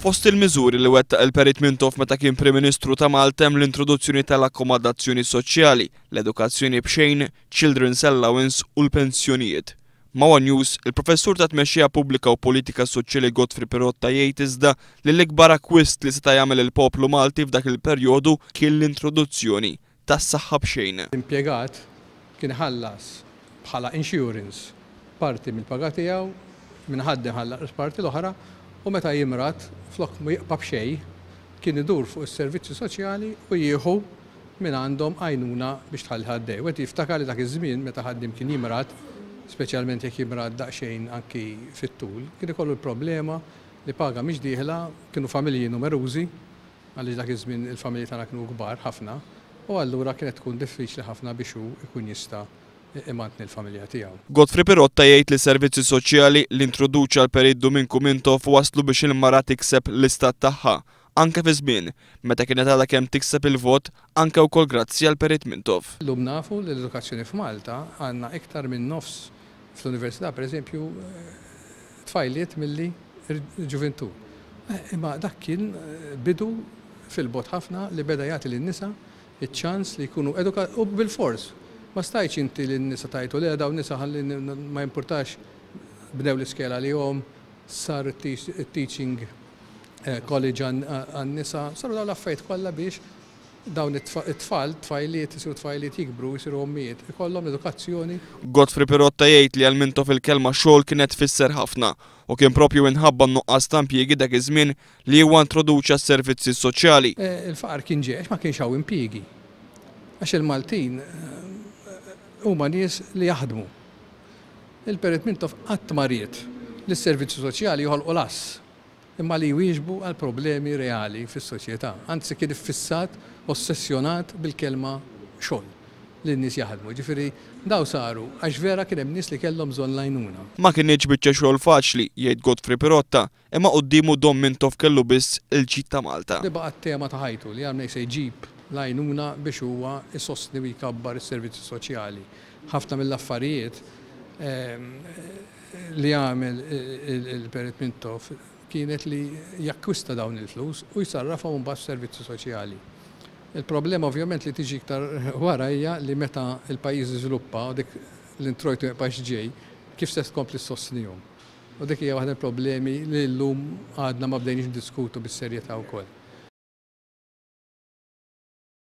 Fost il-miżuri li wettaq il-Perit Mintoff meta kien Prim Ministru ta' Malta hemm l-introduzzjoni tal-akkomodazzjoni soċjali, l-edukazzjoni b'xejn, Children's Allowance u l-pensjonijiet. Mawa News, il-professur ta' tmexxija pubblika u politika soċjali Godfrey Pirotta jgħid iżda li l-ikbar akkwist li seta' jagħmel il-poplu Malti f'dak il-perjodu kien l-introduzzjoni tas-saħħa b'xejn. L-impjegat kien ħallas bħala insurance parti mill-paga tiegħu minn ħaddem ħallas parti l-oħra u meta jimrat flok ma jiqbab xejn kien idur fuq is-servizzi soċjali u jieħu minn għandhom għajnuna biex tħalli ħaddej. Wet jiftakar li dak iż-żmien meta ħaddim kien jimrat, speċjalment jekk jimrat daqsxejn anki fit-tul, kien ikollu l-problema li paga mhix dieħla, kienu familji numerużi, għaliex dak iż-żmien il-familji tagħna kienu kbar ħafna, u allura kienet tkun diffiċli ħafna biex hu jkun jista' imantni l-familja tiegħu. Godfrey Pirotta jgħid li servizzi soċjali li introduċa l-Perit Dominku Mintoff waslu biex il-mara tikseb l-istat tagħha anke fi żmien meta kienet għadha kemm tikseb il-vot anke wkoll grazzi għal Perit Mintoff. Llum nafu li l-edukazzjoni f'Malta għandna iktar minn nofs fl-università pereżempju tfajliet milli ġuventù. Imma dak kien bidu fil-bot ħafna li beda jagħti lin-nisa iċ-ċans li jkunu edukati u bil-fors. Ma stajċ inti l-nisa tajtu li daw nisa ħalli ma importax bdew l-iskela li jom sar teaching college għan-nisa, saru daw l-affajt kollha biex dawn it-tfal, tfajliet, jisiru tfajliet jikbru, jisiru ommijiet, ikollhom edukazzjoni. Godfrey Pirotta jgħid li għal Mintoff il-kelma xogħol kienet tfisser ħafna u kien propju inħabba nuqqas ta' impjiegi dak iż-żmien li huwa introduċa s-servizzi soċjali. Il-faqar kien ġiex ma kienx hawn impjiegi. Għax il-Maltin huma nies li jaħdmu. Il-Perit Mintoff qatt mariet li s-servizzi soċjali joħolqu lass imma li jwieġbu għal problemi reali fis-soċjetà. Anzi kien iffissat, ossessjonat bil-kelma xogħol li n-nies jaħdmu. Ġifieri daw saru għax vera kien hemm nies li kellhom bżonn għajnuna. Ma kienx biċċa xogħol faċli, jgħid Godfrey Pirotta, imma qudiemu Dom Mintoff kellu biss il-ġid ta' Malta. Li baqgħet tema ta' ħajtu li għamnej se jġib l-għajnuna biex huwa issostni u jkabbar is-servizzi soċjali. Ħafna mill-affarijiet li għamel il-Perit Mintoff kienet li jakkwista dawn il-flus u jsarrafhom mbagħad servizzi soċjali. Il-problema ovvjament li tiġi iktar wara hija li meta l-pajjiż iżviluppa u dik l-introjtu jibqax ġej kif se tkompli ssostnihom. U dik hija waħda mill-problemi li llum għadna ma bdejniex diskutu bis-serjetà wkoll.